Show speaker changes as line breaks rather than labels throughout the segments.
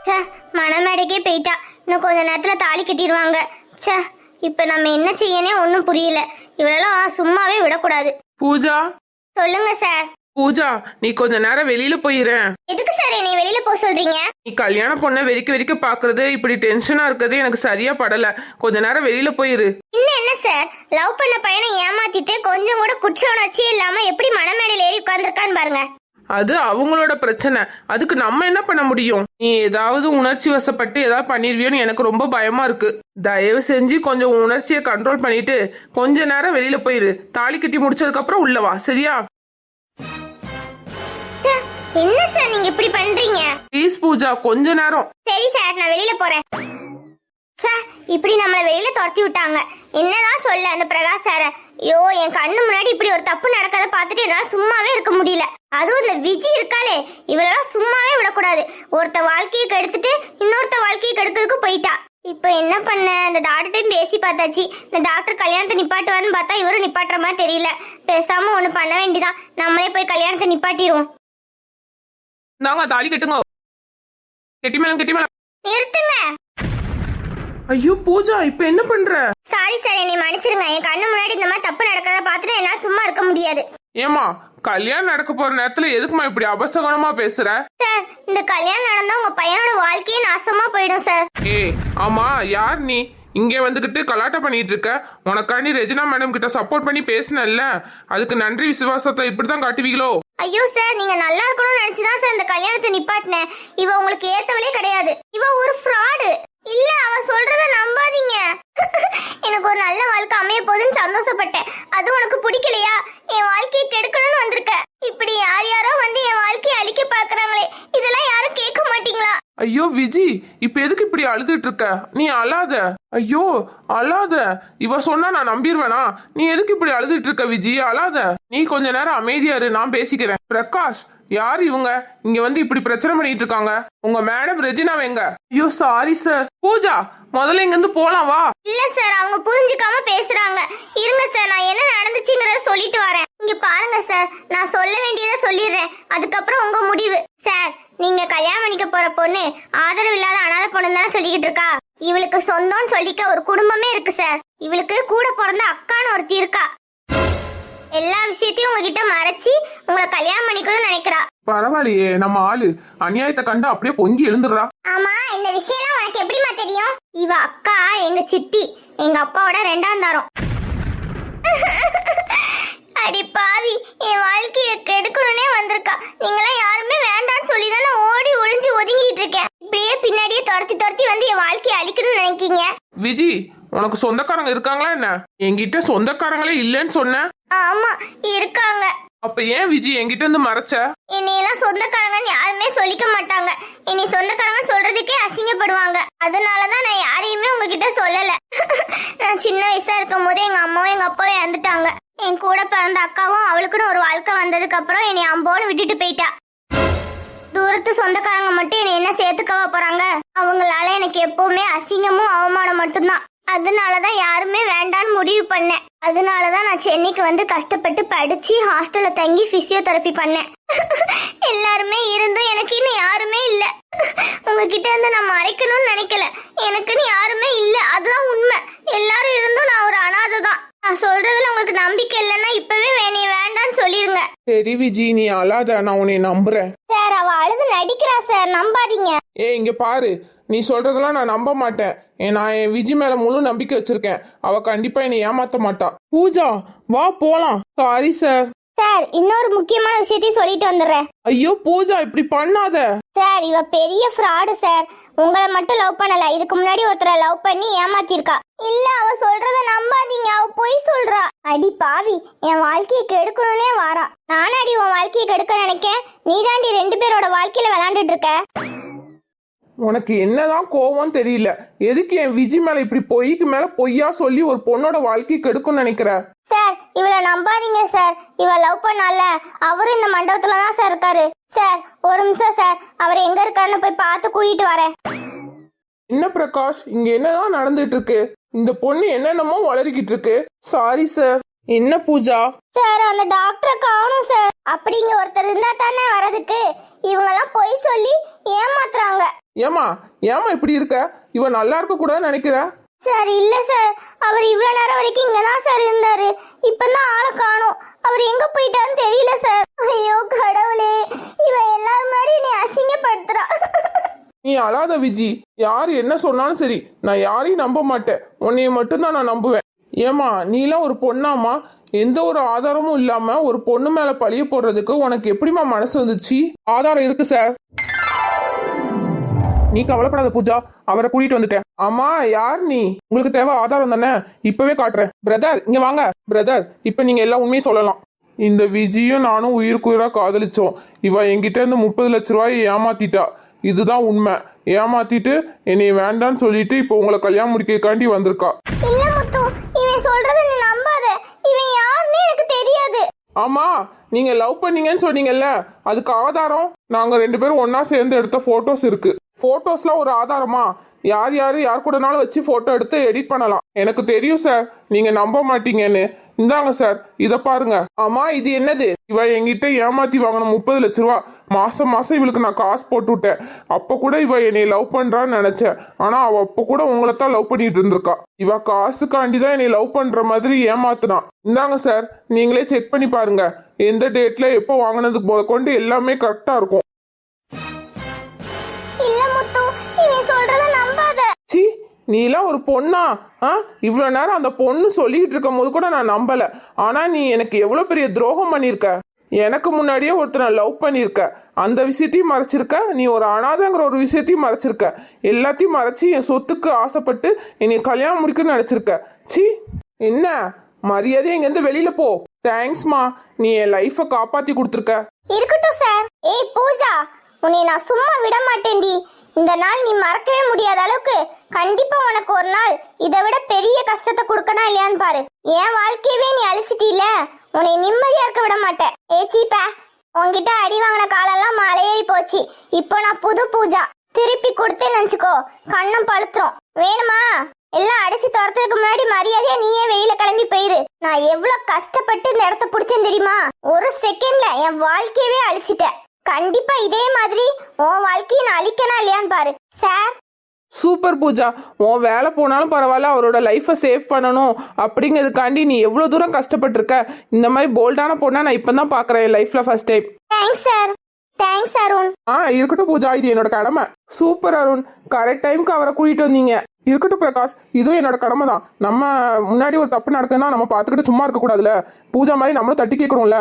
சே, மணமேடைக்கே போயிட்டா. இன்னும் கொஞ்ச நேரத்துல தாலி கட்டிடுவாங்க. சே, இப்ப நம்ம என்ன செய்யனே ஒன்னும் புரியல. இவளெல்லாம் சும்மாவே விடக்கூடாது.
பூஜா,
சொல்லுங்க சார்.
பூஜா, நீ கொஞ்ச நேரம் வெளியில போயிரேன்.
எதுக்கு சார் என்னை வெளியில போக சொல்றீங்க?
நீ கல்யாண பொண்ணை வெறிக்க வெறிக்க பாக்குறது, இப்படி டென்ஷனா இருக்கிறது எனக்கு சரியா படல. கொஞ்ச நேரம் வெளியில போயிரு.
இன்னும் என்ன சார், லவ் பண்ண பையனை ஏமாத்திட்டு கொஞ்சம் கூட குற்ற உணர்ச்சி இல்லாம எப்படி மணமேடையில ஏறி உட்கார்ந்துருக்கான்னு பாருங்க.
அது அவங்களோட பிரச்சனை. அதுக்கு நம்ம என்ன பண்ண முடியும்? நீ ஏதாவது உணர்ச்சி வசப்பட்டு ஏதாவது பண்ணிருவியோன்னு எனக்கு ரொம்ப பயமா இருக்கு. தயவு செஞ்சு கொஞ்சம் உணர்ச்சியை கண்ட்ரோல் பண்ணிட்டு கொஞ்ச நேரம் வெளியில போயிரு. தாலி கட்டி முடிச்சதுக்கு அப்புறம் உள்ள வா, சரியா?
என்ன சார் நீங்க இப்படி பண்றீங்க?
ப்ளீஸ் பூஜா, கொஞ்ச நேரம்.
சரி சார், நான் வெளியில போறேன். இப்படி நம்மள வெளியில துரத்தி விட்டாங்க. என்னதான் சொல்ல அந்த பிரகாஷ் சார. ஐயோ, என் கண்ணு முன்னாடி இப்படி ஒரு தப்பு நடக்காத பாத்துட்டு என்னால சும்மாவே இருக்க முடியல. அதுவும் இந்த விஜி இருக்காளே, இவளெல்லாம் சும்மாவே விடக்கூடாது. ஒருத்த வாழ்க்கையை கெடுத்துட்டு இன்னொருத்த வாழ்க்கையை கெடுக்கிறதுக்கு போயிட்டா. இப்ப என்ன பண்ண? இந்த டாக்டர்டையும் பேசி பார்த்தாச்சு. இந்த டாக்டர் கல்யாணத்தை நிப்பாட்டுவாருன்னு பார்த்தா இவரும் நிப்பாட்டுற மாதிரி தெரியல. பேசாம ஒண்ணு பண்ண வேண்டிதான், நம்மளே போய் கல்யாணத்தை நிப்பாட்டிடுவோம்.
நாங்க தாலி கட்டுங்க. கெட்டி மேளம், கெட்டி மேளம்.
நிறுத்துங்க.
ஐயோ பூஜா, இப்ப என்ன பண்ற?
சாரி சார், என்னை மன்னிச்சிருங்க. என் கண்ணு முன்னாடி இந்த மாதிரி தப்பு நடக்கிறத பார்த்துட்டு என்னால சும்மா இருக்க முடியாது.
ஏமா, கல்யாணம் நடக்க போற நேரத்துல எதுக்குமா இப்படி அபசகனமா பேசுற?
சார், இந்த கல்யாணம் நடந்தா உங்க பையனோட வாழ்க்கையே நாசமா போயிடும் சார்.
ஏய், ஆமா, யார் நீ? இங்கே வந்துகிட்டு கலாட்டா பண்ணிட்டு இருக்க. உனக்காண்டி ரெஜினா மேடம் கிட்ட சப்போர்ட் பண்ணி பேசினல்ல, அதுக்கு நன்றி விசுவாசத்தை இப்படிதான் காட்டுவீங்களோ?
ஐயோ சார், நீங்க நல்லா இருக்கணும்னு நினைச்சுதான் சார் இந்த கல்யாணத்தை நிப்பாட்டினேன். இவ உங்களுக்கு ஏத்தவளே கிடையாது. இவ ஒரு ஃப்ராடு. இல்ல, அவ சொல்றத நம்பாதீங்க. எனக்கு ஒரு நல்ல வாழ்க்கை அமைய போகுதுன்னு சந்தோஷப்பட்டேன். அது உனக்கு பிடிக்கலையா? என் வாழ்க்கையை கெடுக்கணும்னு வந்திருக்க. இப்படி யார் யாரோ வந்து என் வாழ்க்கையை அழிக்க பாக்குறாங்களே, இதெல்லாம் யாரும் கேட்க மாட்டீங்களா?
ஐயோ விஜி, இப்ப எதுக்கு இப்படி அழுதுட்டு இருக்க? நீ அழாத. ஐயோ அழாத. இவ சொன்னா நான் நம்பிடுவேனா? நீ எதுக்கு இப்படி அழுதுட்டு இருக்க விஜி? அழாத. நீ கொஞ்ச நேரம் அமைதியா இரு, நான் பேசிக்கிறேன். பிரகாஷ், யார் இவங்க இங்க வந்து இப்படி பிரச்சனை பண்ணிட்டு இருக்காங்க? உங்க மேடம் ரெஜினா எங்க? ஐயோ சாரி சார். பூஜா, முதல்ல இங்க இருந்து போலாம் வா.
இல்ல சார், அவங்க புரிஞ்சுக்காம பேசுறாங்க. இருங்க சார், நான் என்ன நடந்துச்சுங்கறத சொல்லிட்டு வரேன். இங்க பாருங்க சார், நான் சொல்ல வேண்டியதை சொல்லிடுறேன், அதுக்கப்புறம் உங்க முடிவு. சார், நீங்க கல்யாணம் பண்ணிக்க போற பொண்ணு ஆதரவு இல்லாத அனாதை பொண்ணு தானே சொல்லிக்கிட்டு இருக்கா. இவளுக்கு சொந்தம்னு சொல்லிக்க ஒரு குடும்பமே இருக்கு சார். இவளுக்கு கூட பிறந்த அக்கான்னு ஒருத்தி இருக்கா. எல்லா விஷயத்தையும் உங்ககிட்ட மறைச்சி உங்களை கல்யாணம் பண்ணிக்கணும்னு நினைக்கிறா.
பரவாயில்லையே, நம்ம ஆளு அநியாயத்தை கண்டு அப்படியே பொங்கி எழுந்துடுறா.
ஆமா, இந்த விஷயம் உனக்கு எப்படிமா தெரியும்? இவ அக்கா எங்க சித்தி, எங்க அப்பாவோட 2ஆம் தரம். அடி பாவி, என் வாழ்க்கையை கெடுக்கணும்னே வந்திருக்கா. நீங்களாம் யாருமே வேண்டான்னு சொல்லி தானே ஓடி ஒளிஞ்சு ஒதுங்கிட்டு இருக்கேன். இப்படியே பின்னாடியே துரத்தி துரத்தி வந்து என் வாழ்க்கையை அழிக்கணும்னு நினைக்கீங்க.
விஜி, உனக்கு சொந்தக்காரங்க இருக்காங்களா என்ன? என்கிட்ட சொந்தக்காரங்களே இல்லன்னு சொன்ன.
ஆமா, இருக்காங்க.
அப்ப ஏன் விஜி என்கிட்ட இருந்து மறைச்ச?
என்னையெல்லாம் சொந்தக்காரங்கன்னு யாருமே சொல்லிக்க மாட்டாங்க. என்னை சொந்தக்காரங்க சொல்றதுக்கே அசிங்கப்படுவாங்க. அதனாலதான் நான் யாரையுமே உங்ககிட்ட சொல்லல. நான் சின்ன வயசா இருக்கும் போதே எங்க அம்மாவும் எங்க அப்பாவும் இறந்துட்டாங்க. என் கூட பிறந்த அக்காவும் அவளுக்குன்னு ஒரு வாழ்க்கை வந்ததுக்கு அப்புறம் என்னை அம்போன்னு விட்டுட்டு போயிட்டா. தூரத்து சொந்தக்காரங்க மட்டும் என்னை என்ன சேர்த்துக்கவா போறாங்க? அவங்களால எனக்கு எப்பவுமே அசிங்கமும் அவமானம் மட்டும்தான். அதனாலதான் யாருமே வேண்டான்னு முடிவு பண்ணேன். அதனாலதான் நான் சென்னைக்கு வந்து கஷ்டப்பட்டு படிச்சு ஹாஸ்டல்ல தங்கி பிசியோதெரபி பண்ணேன். எல்லாருமே இருந்தும் எனக்கு இன்னும் யாருமே இல்ல. உங்ககிட்ட இருந்து நான் மறைக்கணும்னு நினைக்கல. எனக்குன்னு யாருமே இல்ல, அதுதான் உண்மை. எல்லாரும் இருந்தும் நான் ஒரு அனாதை தான். நான் சொல்றதுல உங்களுக்கு நம்பிக்கை இல்லைன்னா இப்பவே வேண்டான்னு சொல்லிருங்க.
சரி விஜி, நீ அழாத, நான் உன்னை நம்புறேன்.
சார், அவ அழுது நடிக்கிறா சார், நம்பாதீங்க.
இங்க பாரு, நீ சொல்றதெல்லாம் நான் நம்ப மாட்டேன். நான் என் விஜி மேல முழு நம்பிக்கை வச்சிருக்கேன். அவ கண்டிப்பா என்னை ஏமாத்த மாட்டா. பூஜா, வா போலாம். Sorry sir.
சார், இன்னொரு முக்கியமான விஷயத்தையும் சொல்லிட்டு வந்துடுறேன்.
ஐயோ பூஜா, இப்படி பண்ணாத.
சார், இவ பெரிய ஃப்ராடு சார். உங்களை மட்டும் லவ் பண்ணல, இதுக்கு முன்னாடி ஒருத்தரை லவ் பண்ணி ஏமாத்திருக்கா. இல்ல, அவ சொல்றத நம்பாதீங்க, அவ பொய் சொல்றா. அடி பாவி, என் வாழ்க்கையை கெடுக்கணும்னே வாரா. நானாடி உன் வாழ்க்கையை கெடுக்க நினைக்கேன், நீதாண்டி 2 பேரோட வாழ்க்கையில விளையாண்டுட்டு இருக்க.
உனக்கு என்னதான் கோவம் தெரியல. எதுக்கு என் விஜி மேல இப்படி பொய்க்கு மேல பொய்யா சொல்லி ஒரு பொண்ணோட வாழ்க்கையை கெடுக்கும்னு நினைக்கிற?
சார், இவளை நம்பாதீங்க சார். இவ லவ் பண்ணால அவரும் இந்த மண்டபத்துல தான் சார் இருக்காரு. சார், ஒரு நிமிஷம் சார், அவர் எங்க இருக்காருன்னு போய் பார்த்து கூட்டிட்டு வரேன்.
என்ன பிரகாஷ், இங்க என்னதான் நடந்துட்டு இருக்கு? இந்த பொண்ணு என்னென்னமோ வளரிக்கிட்டு இருக்கு. Sorry sir. என்ன பூஜா?
சார், அந்த டாக்டரை காணும் சார். அப்படிங்க ஒருத்தர் இருந்தா தானே வரதுக்கு. இவங்க எல்லாம் பொய் சொல்லி ஏமாத்துறாங்க.
ஏமா ஏமா இப்படி இருக்க? இவ நல்லா இருக்க கூடாதுன்னு நினைக்கிற?
சார் இல்ல சார், அவர் இவ்வளவு நேரம் வரைக்கும் இங்கதான் சார் இருந்தாரு. இப்பதான் ஆளை காணோம். அவர் எங்க போயிட்டாருன்னு தெரியல சார். ஐயோ கடவுளே, இவ எல்லாரும் முன்னாடி என்னை அசிங்கப்படுத்துறா.
நீ அழாத விஜி. யார் என்ன சொன்னாலும் சரி, நான் யாரையும் நம்ப மாட்டேன். உன்னைய மட்டும்தான் நான் நம்புவேன். ஏமா நீலாம் ஒரு பொண்ணாமா? எந்த ஒரு ஆதாரமும் இல்லாம ஒரு பொண்ணு மேல பழிய போடுறதுக்கு உனக்கு எப்படிமா மனசு வந்துச்சு? ஆதாரம் இருக்கு சார். நீ கவலைப்படாத பூஜா, அவரை கூட்டிட்டு வந்துட்டேன். ஆமா யார் நீ? உங்களுக்கு தேவை ஆதாரம் தானே? இப்பவே காட்டுறேன். பிரதர் இங்க வாங்க. பிரதர் இப்ப நீங்க எல்லா உண்மையும் சொல்லலாம். இந்த விஜயும் நானும் உயிருக்குயிரா காதலிச்சோம். இவ என்கிட்ட இருந்து 30 லட்ச ரூபாயை ஏமாத்திட்டா. இதுதான் உண்மை. ஏமாத்திட்டு என்னை வேண்டான்னு சொல்லிட்டு இப்போ உங்களை கல்யாணம் முடிக்கிறதுக்காண்டி வந்திருக்கா.
இல்ல முத்து, இவன் சொல்றத நீ நம்பாத. இவன் யாருன்னு எனக்கு தெரியாது.
ஆமா நீங்க லவ் பண்ணீங்கன்னு சொன்னீங்கல்ல, அதுக்கு ஆதாரம் நாங்க 2 பேரும் ஒன்னா சேர்ந்து எடுத்த போட்டோஸ் இருக்கு. போட்டோஸ்லாம் ஒரு ஆதாரமா? யார் கூடனாலும் வச்சு போட்டோ எடுத்து எடிட் பண்ணலாம். எனக்கு தெரியும் சார், நீங்க நம்ப மாட்டீங்கன்னு. இந்தாங்க சார், இத பாருங்க. ஆமா இது என்னது? இவ என்கிட்ட ஏமாத்தி வாங்கின 30 லட்ச ரூபா. மாசம் மாசம் இவளுக்கு நான் காசு போட்டு விட்டேன். அப்ப கூட இவ என்னை லவ் பண்றான்னு நினைச்சேன். ஆனா அவ அப்ப கூட உங்களை தான் லவ் பண்ணிட்டு இருந்திருக்கா. இவ காசுக்காண்டிதான் என்னை லவ் பண்ற மாதிரி ஏமாத்துனான். இந்தாங்க சார், நீங்களே செக் பண்ணி பாருங்க. எந்த டேட்ல எப்போ வாங்கினதுக்கு முதற்கொண்டு எல்லாமே கரெக்டா இருக்கும்.
இல்ல முத்து, இவன் சொல்றத நம்பாத.
சி நீலாம் ஒரு பொண்ணா? இவ்வளோ நேரம் அந்த பொண்ணு சொல்லிட்டு இருக்கும் போது கூட நான் நம்பல. ஆனா நீ எனக்கு எவ்வளவு பெரிய துரோகம் பண்ணிருக்க. எனக்கு முன்னாடியே ஒருத்தனை லவ் பண்ணிருக்க, அந்த விஷயத்தையும் மறைச்சிருக்க. நீ ஒரு அனாதைங்கிற ஒரு விஷயத்தையும் மறைச்சிருக்க. எல்லாத்தையும் மறைச்சி என் சொத்துக்கு ஆசைப்பட்டு என்னை கல்யாணம் முடிக்கணும்னு நினைச்சிருக்க. சி என்ன மரியாதை, இங்கேருந்து வெளியில போ. தேங்க்ஸ்மா, நீ என் லைஃபை காப்பாத்தி கொடுத்துருக்க.
இருக்கட்டும் சார். ஏய் பூஜா, உன்னை நான் சும்மா விட மாட்டேன்டி. இந்த நாள் நீ மறக்கவே முடியாத அளவுக்கு கண்டிப்பா உனக்கு ஒரு நாள் இதை விட பெரிய கஷ்டத்தை கொடுக்கணும் இல்லையான்னு பாரு. என் வாழ்க்கையவே நீ அழிச்சிட்டீல, உன்னை நிம்மதியா இருக்க விட மாட்டேன். ஏச்சிப்ப, உன்கிட்ட அடி வாங்கின காலெல்லாம் மலையேறி போச்சு. இப்போ நான் புது பூஜா. திருப்பி கொடுத்தேன்னு நினைச்சுக்கோ, கண்ணம் பழுத்துரும். வேணுமா? எல்லாம் அடிச்சு துரத்துறதுக்கு முன்னாடி மரியாதையா நீயே வெளியில கிளம்பி போயிரு. நான் எவ்வளவு கஷ்டப்பட்டு இந்த இடத்த பிடிச்சேன் தெரியுமா? ஒரு செகண்ட்ல என் வாழ்க்கையவே அழிச்சிட்டேன். கண்டிப்பா இதே மாதிரி உன் வாழ்க்கையை நான் அழிக்கணும் இல்லையான்னு பாரு சார்.
சூப்பர் பூஜா, உன் வேலை போனாலும் பரவாயில்ல, அவரோட லைஃப்பை சேவ் பண்ணணும் அப்படிங்கிறதுக்காண்டி நீ எவ்வளோ தூரம் கஷ்டப்பட்டிருக்க. இந்த மாதிரி போல்டான பொண்ணை நான் இப்போ தான் பார்க்குறேன் என் லைஃப்பில் first time.
Thanks sir. Thanks Arun.
இருக்கட்டும் பூஜா, இது என்னோட கடமை. சூப்பர் அருண், கரெக்ட் டைமுக்கு அவரை கூட்டிட்டு வந்தீங்க. இருக்கட்டும் பிரகாஷ், இதுவும் என்னோட கடமை தான். நம்ம முன்னாடி ஒரு தப்பு நடக்குதுன்னா நம்ம பார்த்துக்கிட்டு சும்மா இருக்கக்கூடாதுல்ல. பூஜா மாதிரி நம்மளும் தட்டி கேட்கணும்ல.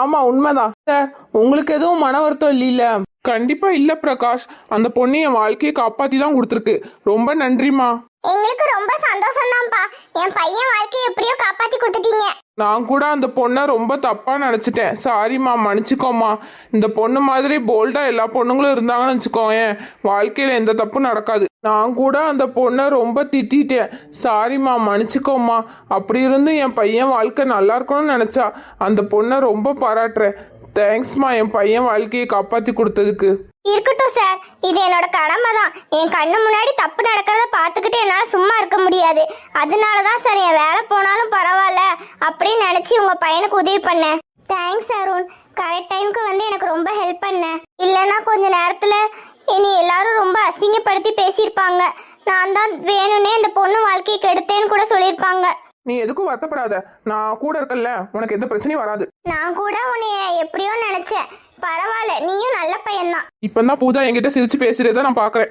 ஆமா உண்மைதான் சார். உங்களுக்கு எதுவும் மன வருத்தம் இல்ல? கண்டிப்பா இல்ல பிரகாஷ். அந்த பொண்ணு என் வாழ்க்கையை காப்பாத்தி தான் கொடுத்துருக்கு. ரொம்ப நன்றிமா.
எங்களுக்கு ரொம்ப சந்தோஷம் தான்ப்பா. என் பையன் வாழ்க்கையை எப்படியோ காப்பாத்தி கொடுத்துட்டீங்க.
நான் கூட அந்த பொண்ணை ரொம்ப தப்பா நினைச்சிட்டேன். சாரிம்மா, மன்னிச்சுக்கோமா. இந்த பொண்ணு மாதிரி போல்டா எல்லா பொண்ணுங்களும் இருந்தாங்கன்னு வச்சுக்கோங்க, வாழ்க்கையில எந்த தப்பும் நடக்காது. நான் கூட அந்த பொண்ணை ரொம்ப திட்டிட்டேன். சாரிம்மா, மன்னிச்சுக்கோமா. அப்படி இருந்து என் பையன் வாழ்க்கை நல்லா இருக்கணும்னு நினைச்சா அந்த பொண்ணை ரொம்ப பாராட்டுறேன். தேங்க்ஸ்மா, என் பையன் வாழ்க்கையை காப்பாத்தி கொடுத்ததுக்கு.
இருக்கட்டும் சார், இது என்னோட கடமை தான். என் கண்ணு முன்னாடி தப்பு நடக்கிறத பார்த்துக்கிட்டு என்னால சும்மா இருக்க முடியாது. அதனாலதான் சார் என் வேலை போனாலும் பரவாயில்ல அப்படின்னு நினைச்சு உங்க பையனுக்கு உதவி பண்ணேன். தேங்க்ஸ் அருண். கரெக்ட் டைமுக்கு வந்து எனக்கு ரொம்ப ஹெல்ப் பண்ண. இல்லைன்னா கொஞ்ச நேரத்துல இனி எல்லாரும் ரொம்ப அசிங்கப்படுத்தி பேசியிருப்பாங்க. நான் தான் வேணும்னே இந்த பொண்ணு வாழ்க்கையை கெடுத்தேன்னு கூட சொல்லியிருப்பாங்க.
நீ எதுக்கும் வருத்தப்படாத, நான் கூட இருக்கல்ல, உனக்கு எந்த பிரச்சனையும் வராது.
நான் கூட உன்னைய எப்படியோ நினைச்சேன். பரவாயில்ல, நீயும் நல்ல பையன்தான்.
இப்பதான் பூஜா என்கிட்ட சிரிச்சு பேசுறத நான் பாக்குறேன்.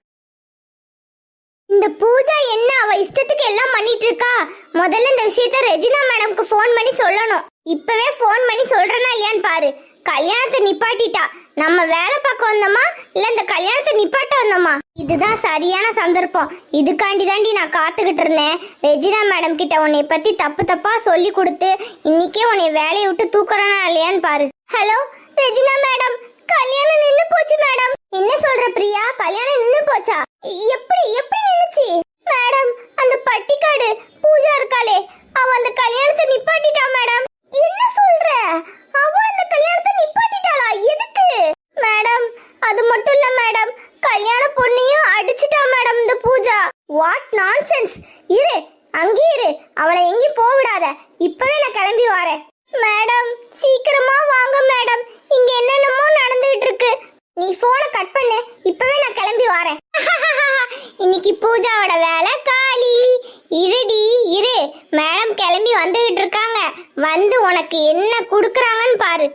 இந்த பூஜா என்ன அவ இஷ்டத்துக்கு எல்லாம் பண்ணிட்டு இருக்கா? முதல்ல இந்த விஷயத்த ரெஜினா மேடம்க்கு ஃபோன் பண்ணி சொல்லணும். இப்பவே ஃபோன் பண்ணி சொல்றேனா இல்லையான்னு பாரு. கல்யாணத்தை நிப்பாட்டிட்டா. நம்ம வேலை பார்க்க வந்தோமா இல்ல இந்த கல்யாணத்தை நிப்பாட்ட வந்தோமா? இதுதான் சரியான சந்தர்ப்பம். இதுக்காண்டி தாண்டி நான் காத்துக்கிட்டு இருந்தேன். ரெஜினா மேடம் கிட்ட உன்னை பத்தி தப்பு தப்பா சொல்லி கொடுத்து இன்னைக்கே உன்னை வேலையை விட்டு தூக்குறானா இல்லையான்னு பாரு. ஹலோ ரெஜினா மேடம், கல்யாணம் நின்னு போச்சு மேடம். என்ன சொல்ற பிரியா? கல்யாணம் நின்னு போச்சா? எப்படி எப்படி நின்னுச்சு மேடம்? அந்த பட்டிக்காடு பூஜா இருக்காளே, அவ அந்த கல்யாணத்தை நிப்பாட்டிட்டா மேடம். என்ன சொல்ற? அவ அந்த கல்யாணத்தை நிப்பாட்டிட்டாளா? எதுக்கு மேடம்? அது மட்டும் இல்ல மேடம், கல்யாண பொண்ணையும் அடிச்சிட்டா மேடம் இந்த பூஜா. What nonsense. இரு அங்கே இரு, அவளை எங்கேயும் போக விடாத. இப்பவே நான் கிளம்பி வரேன். மேடம் சீக்கிரமா வாங்க மேடம், இங்க என்னென்னமோ நடந்துகிட்டு இருக்கு. நீ போனை கட் பண்ணு, இப்பவே நான் கிளம்பி இன்னைக்கு பூஜாவோட வேலை காலி. இருடி இரு, மேடம் கிளம்பி வந்துகிட்டு இருக்காங்க. வந்து உனக்கு என்ன குடுக்கறாங்கன்னு பாரு.